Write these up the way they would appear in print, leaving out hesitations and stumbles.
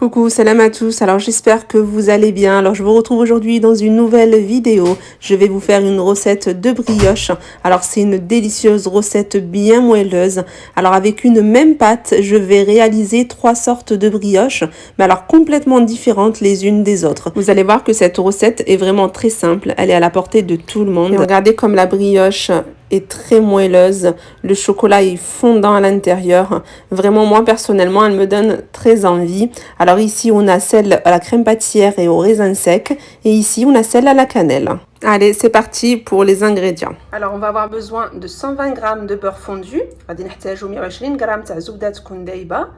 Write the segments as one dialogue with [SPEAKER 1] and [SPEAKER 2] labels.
[SPEAKER 1] Coucou, salam à tous. Alors j'espère que vous allez bien. Alors je vous retrouve aujourd'hui dans une nouvelle vidéo. Je vais vous faire une recette de brioche. Alors c'est une délicieuse recette bien moelleuse. Alors avec une même pâte, je vais réaliser 3 sortes de brioches, mais alors complètement différentes les unes des autres. Vous allez voir que cette recette est vraiment très simple. Elle est à la portée de tout le monde. Et regardez comme la brioche est très moelleuse. Le chocolat est fondant à l'intérieur. Vraiment, moi, personnellement, elle me donne très envie. Alors ici, on a celle à la crème pâtissière et au raisin sec. Et ici, on a celle à la cannelle. Allez, c'est parti pour les ingrédients. Alors, on va avoir besoin de 120 g de beurre fondu. 120 g تاع زبدة تكون دايبة.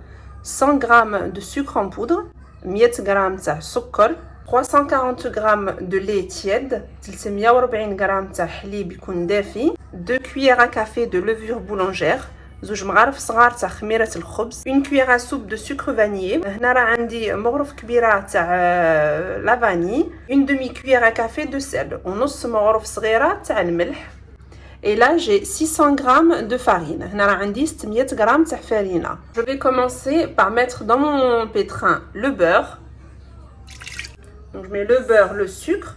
[SPEAKER 1] 100 g de sucre en poudre. 100 g تاع سكر. 340 g de lait tiède, 340 g تاع حليب يكون دافي, 2 cuillères à café de levure boulangère, 2 مغارف صغار تاع خميرة الخبز, 1 cuillère à soupe de sucre vanillé, هنا راه عندي مغرف كبيرة تاع لا فاني, 1 demi cuillère à café de sel, ونص مغرف صغيرة تاع الملح. Et là, j'ai 600 g de farine. هنا راه عندي 600 g تاع farine. Je vais commencer par mettre dans mon pétrin le beurre. Donc je mets le beurre, le sucre,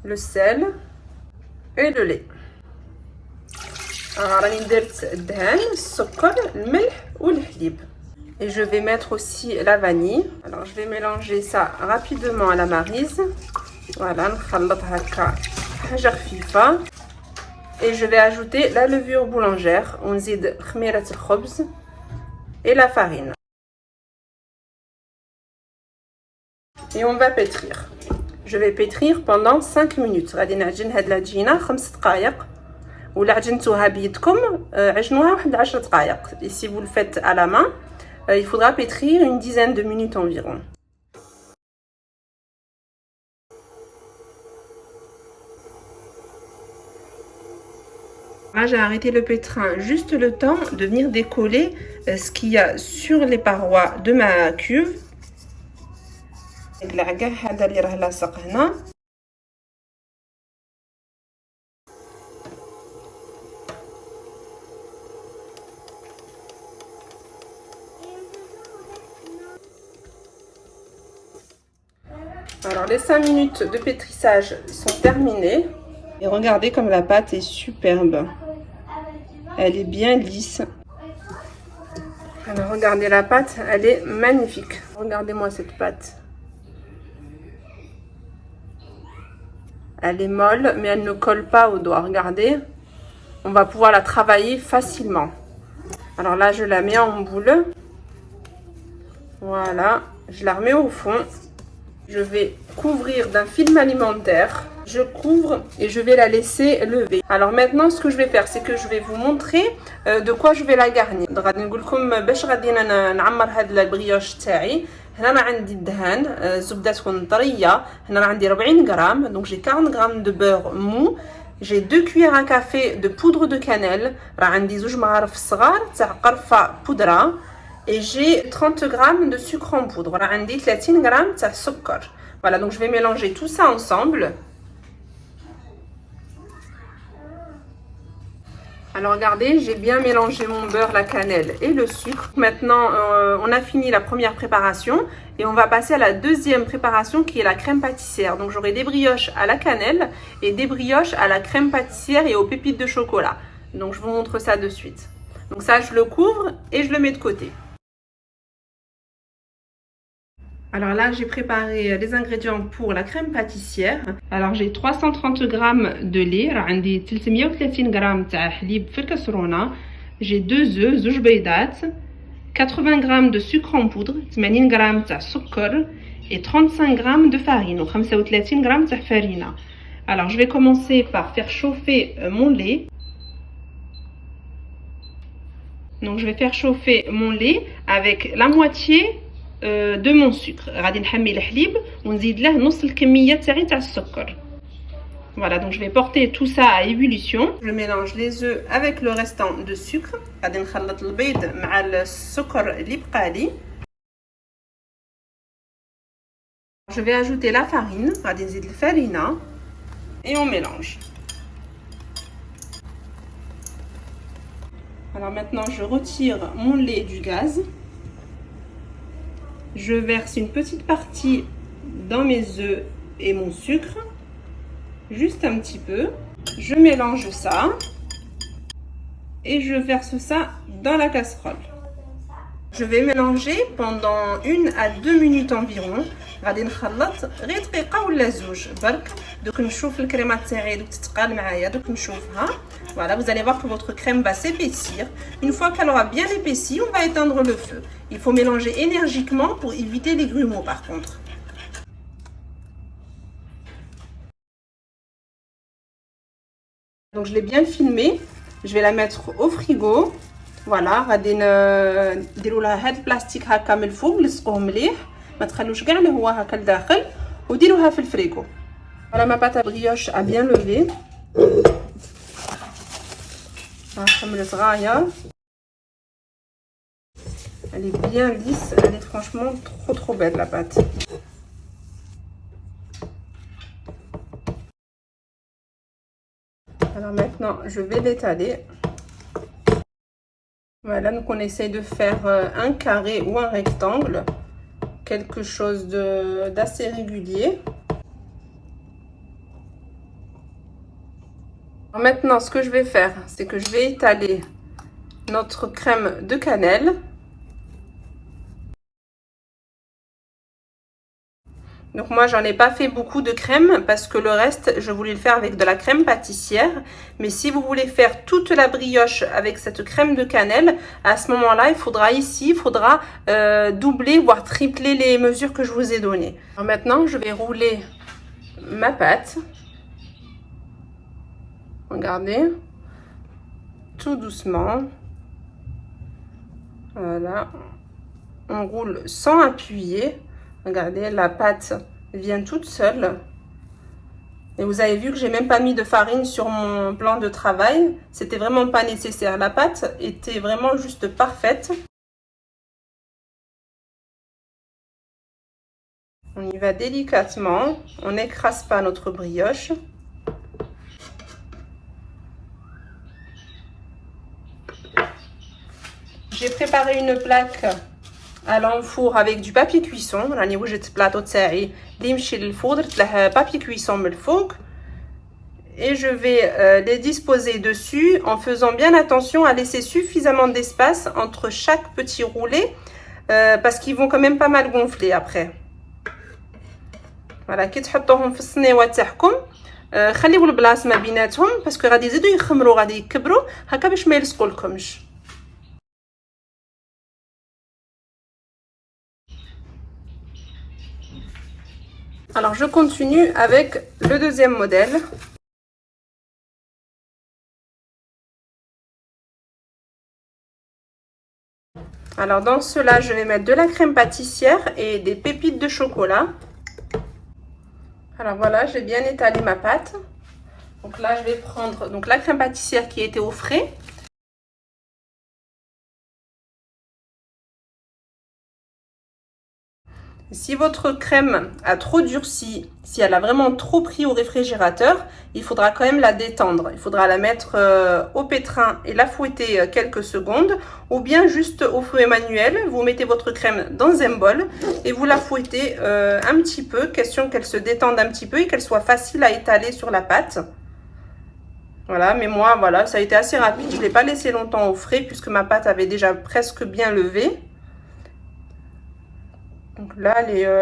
[SPEAKER 1] le sel et le lait. Alors راني درت الدهان, السكر, الملح والحليب. Et je vais mettre aussi la vanille. Alors je vais mélanger ça rapidement à la maryse. Voilà, نخلط هكا حاجة خفيفة. Et je vais ajouter la levure boulangère, ونزيد خميرة الخبز et la farine. Et on va pétrir. Je vais pétrir pendant 5 minutes. غادي نعجن هاد العجينه 5 دقائق. ولا عجنتوها بيدكم عجنوها واحد 10 دقائق. Et si vous le faites à la main, il faudra pétrir une dizaine de minutes environ. Là, j'ai arrêté le pétrin juste le temps de venir décoller ce qu'il y a sur les parois de ma cuve. العقا هذا اللي راه لاصق هنا. Alors les 5 minutes de pétrissage sont terminées. Et regardez comme la pâte est superbe. Elle est bien lisse. Alors regardez la pâte, elle est magnifique. Regardez-moi cette pâte. Elle est molle, mais elle ne colle pas au doigt. Regardez, on va pouvoir la travailler facilement. Alors là, je la mets en boule. Voilà, je la remets au fond. Je vais couvrir d'un film alimentaire. Je couvre et je vais la laisser lever. Alors maintenant, ce que je vais faire, c'est que je vais vous montrer de quoi je vais la garnir. غادي نقول لكم باش غادي نعمر هاد البريوش تاعي. هنا راه عندي الدهان, زبده تكون طريه. هنا راه عندي 40 غرام, donc j'ai 40 grammes de beurre mou. J'ai 2 cuillères à café de poudre de cannelle. راه عندي 2 مغارف صغار تاع قرفه بودره. Et j'ai 30 grammes de sucre en poudre. راه عندي 30 grammes تاع سكر. Voilà, donc je vais mélanger tout ça ensemble. Alors regardez, j'ai bien mélangé mon beurre, la cannelle et le sucre. Maintenant, on a fini la première préparation et on va passer à la deuxième préparation qui est la crème pâtissière. Donc j'aurai des brioches à la cannelle et des brioches à la crème pâtissière et aux pépites de chocolat. Donc je vous montre ça de suite. Donc ça, je le couvre et je le mets de côté. Alors là, j'ai préparé les ingrédients pour la crème pâtissière. Alors j'ai 330 g de lait, عندي 330 g تاع حليب في الكسرونه. J'ai 2 œufs, 2 بيضات, 80 g de sucre en poudre, 80 g تاع سكر et 35 g de farine, ou 35 g تاع farine. Alors je vais commencer par faire chauffer mon lait. Donc je vais faire chauffer mon lait avec la moitié de mon sucre. غادي نحمي الحليب ونزيد له نص الكميه تاعي تاع السكر. Voilà, donc je vais porter tout ça à ébullition. Je mélange les œufs avec le restant de sucre. غادي نخلط البيض مع السكر اللي بقى لي. Je vais ajouter la farine. غادي نزيد الفارينه et on mélange. Alors maintenant je retire mon lait du gaz. Je verse une petite partie dans mes œufs et mon sucre, juste un petit peu. Je mélange ça et je verse ça dans la casserole. Je vais mélanger pendant 1 à 2 minutes environ. غادي نخلط غير دقيقة ولا زوج برك. دوك نشوف الكريمة تاعي دوك تتقال معايا دوك نشوفها. Voilà, vous allez voir que votre crème va s'épaissir. Une fois qu'elle aura bien épaissi, on va éteindre le feu. Il faut mélanger énergiquement pour éviter les grumeaux par contre. Donc je l'ai bien filmé. Je vais la mettre au frigo. فوالا غادي نديروا لها هاد البلاستيك هكا من الفوق لصقوه مليح ما تخلوش كاع الهواء هكا لداخل وديروها في الفريغو. فوالا ما بات بريوش ا بيان لوفي خمرت غايه. Elle est bien lisse, elle est franchement trop belle la pâte. Alors maintenant je vais l'étaler. Voilà, donc on essaye de faire un carré ou un rectangle, quelque chose d'assez régulier. Alors maintenant, ce que je vais faire, c'est que je vais étaler notre crème de cannelle. Donc moi, j'en ai pas fait beaucoup de crème parce que le reste, je voulais le faire avec de la crème pâtissière. Mais si vous voulez faire toute la brioche avec cette crème de cannelle, à ce moment-là, il faudra doubler, voire tripler les mesures que je vous ai données. Alors maintenant, je vais rouler ma pâte. Regardez. Tout doucement. Voilà. On roule sans appuyer. Regardez, la pâte vient toute seule. Et vous avez vu que j'ai même pas mis de farine sur mon plan de travail. C'était vraiment pas nécessaire. La pâte était vraiment juste parfaite. On y va délicatement. On n'écrase pas notre brioche. J'ai préparé une plaque à l'enfour avec du papier cuisson. راني وجدت plateau تاعي اللي يمشي للفوق درت له papier cuisson من الفوق. Et je vais les disposer dessus en faisant bien attention à laisser suffisamment d'espace entre chaque petit roulé parce qu'ils vont quand même pas mal gonfler après. Voilà, كي تحطوهم في الصنيوه تاعكم خليو البلاصه ما بيناتهم باسكو غادي يزيدوا يخمروا غادي يكبروا هكا باش ما يلصقولكمش. Alors je continue avec le deuxième modèle. Alors dans cela, je vais mettre de la crème pâtissière et des pépites de chocolat. Alors voilà, j'ai bien étalé ma pâte. Donc là, je vais prendre la crème pâtissière qui était au frais. Si votre crème a trop durci, si elle a vraiment trop pris au réfrigérateur, il faudra quand même la détendre. Il faudra la mettre au pétrin et la fouetter quelques secondes. Ou bien juste au fouet manuel, vous mettez votre crème dans un bol et vous la fouettez un petit peu, question qu'elle se détende un petit peu et qu'elle soit facile à étaler sur la pâte. Voilà, mais moi, voilà, ça a été assez rapide. Je ne l'ai pas laissé longtemps au frais puisque ma pâte avait déjà presque bien levé. Donc là,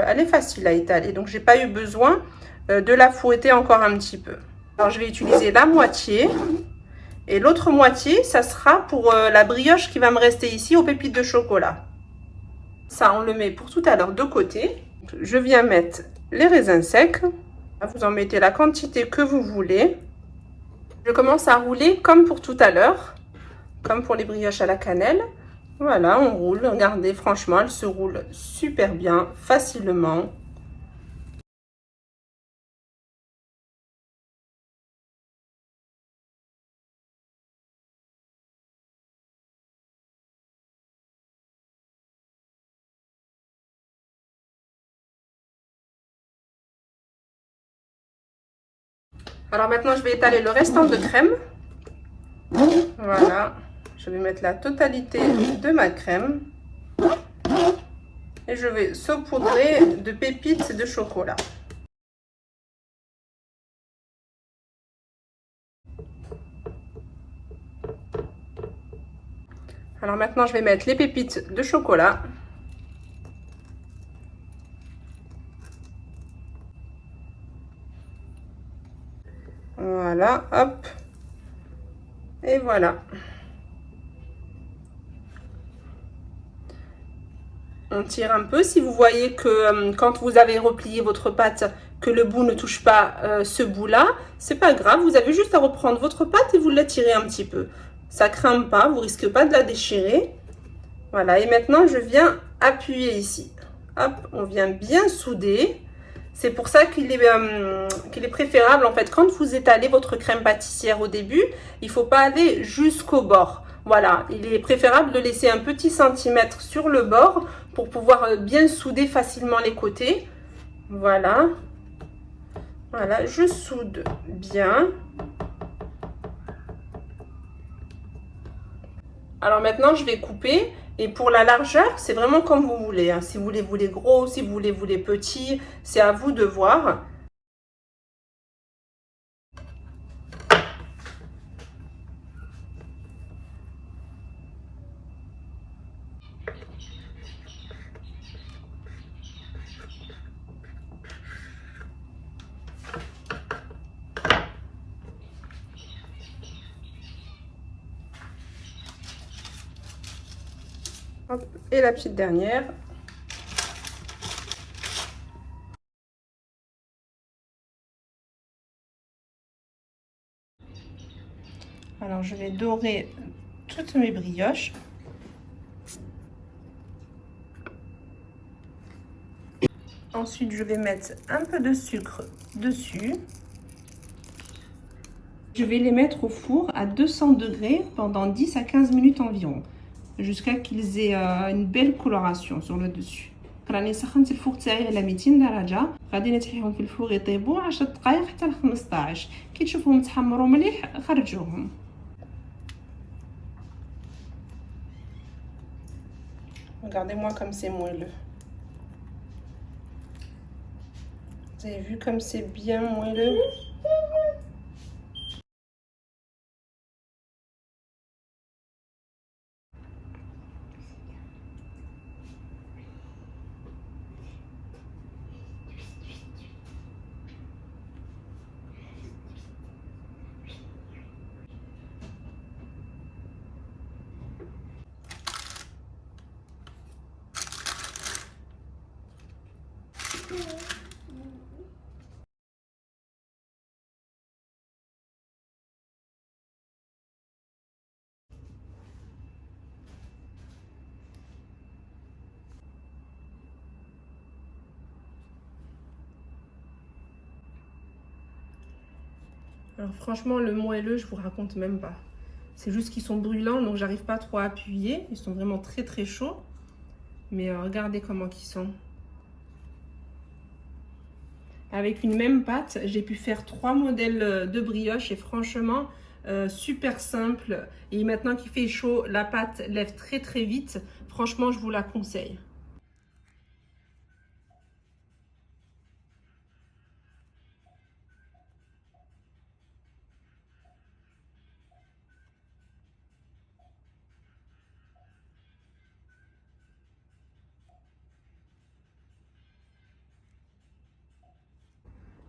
[SPEAKER 1] elle est facile à étaler. Donc, j'ai pas eu besoin de la fouetter encore un petit peu. Alors, je vais utiliser la moitié. Et l'autre moitié, ça sera pour la brioche qui va me rester ici aux pépites de chocolat. Ça, on le met pour tout à l'heure de côté. Je viens mettre les raisins secs. Vous en mettez la quantité que vous voulez. Je commence à rouler comme pour tout à l'heure. Comme pour les brioches à la cannelle. Voilà, on roule. Regardez, franchement, elle se roule super bien, facilement. Alors maintenant, je vais étaler le restant de crème. Voilà. Je vais mettre la totalité de ma crème. Et je vais saupoudrer de pépites de chocolat. Alors maintenant, je vais mettre les pépites de chocolat. Voilà, hop. Et voilà. On tire un peu. Si vous voyez que quand vous avez replié votre pâte, que le bout ne touche pas ce bout-là, c'est pas grave. Vous avez juste à reprendre votre pâte et vous la tirez un petit peu. Ça crame pas, vous risquez pas de la déchirer. Voilà, et maintenant je viens appuyer ici. Hop, on vient bien souder. C'est pour ça qu'il est préférable, en fait, quand vous étalez votre crème pâtissière au début, il ne faut pas aller jusqu'au bord. Voilà, il est préférable de laisser un petit centimètre sur le bord pour pouvoir bien souder facilement les côtés. Voilà. Voilà, je soude bien. Alors maintenant, je vais couper. Et pour la largeur, c'est vraiment comme vous voulez. Hein. Si vous voulez gros, si vous voulez petit, c'est à vous de voir. Hop, et la petite dernière. Alors, je vais dorer toutes mes brioches. Ensuite, je vais mettre un peu de sucre dessus. Je vais les mettre au four à 200 degrés pendant 10 à 15 minutes environ, jusqu'à qu'ils aient une belle coloration sur le dessus. راني سخنت الفوق تاعي على 200 درجه، غادي نتحيهم في الفوق يطيبوا 10 دقائق حتى ل 15. كي تشوفوهم تحمروا مليح خرجوهم. Regardez-moi comme c'est moelleux. Vous avez vu comme c'est bien moelleux? Alors franchement, le moelleux, je vous raconte même pas. C'est juste qu'ils sont brûlants, donc j'arrive pas trop à appuyer. Ils sont vraiment très très chauds. Mais regardez comment ils sont. Avec une même pâte, j'ai pu faire 3 modèles de brioche et franchement, super simple. Et maintenant qu'il fait chaud, la pâte lève très très vite. Franchement, je vous la conseille.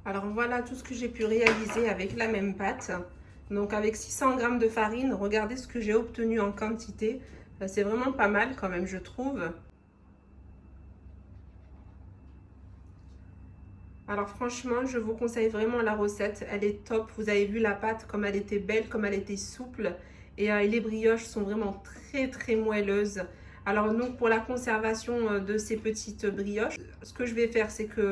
[SPEAKER 1] Alors voilà tout ce que j'ai pu réaliser avec la même pâte. Donc avec 600 g de farine, regardez ce que j'ai obtenu en quantité. C'est vraiment pas mal quand même, je trouve. Alors franchement, je vous conseille vraiment la recette. Elle est top. Vous avez vu la pâte, comme elle était belle, comme elle était souple. Et les brioches sont vraiment très très moelleuses. Alors donc pour la conservation de ces petites brioches, ce que je vais faire, c'est que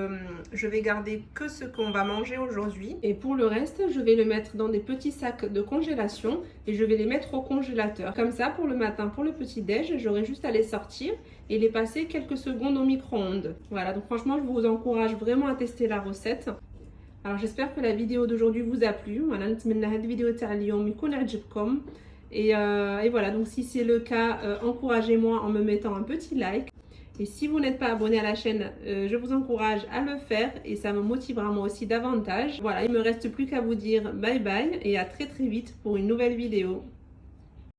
[SPEAKER 1] je vais garder que ce qu'on va manger aujourd'hui. Et pour le reste, je vais le mettre dans des petits sacs de congélation et je vais les mettre au congélateur. Comme ça, pour le matin, pour le petit-déj, j'aurai juste à les sortir et les passer quelques secondes au micro-ondes. Voilà, donc franchement, je vous encourage vraiment à tester la recette. Alors j'espère que la vidéo d'aujourd'hui vous a plu. Voilà, نتمنى هذه الفيديو تاع اليوم يكون عجبكم. Et voilà, donc si c'est le cas, encouragez-moi en me mettant un petit like. Et si vous n'êtes pas abonné à la chaîne, je vous encourage à le faire et ça me motivera moi aussi davantage. Voilà, il me reste plus qu'à vous dire bye bye et à très très vite pour une nouvelle vidéo.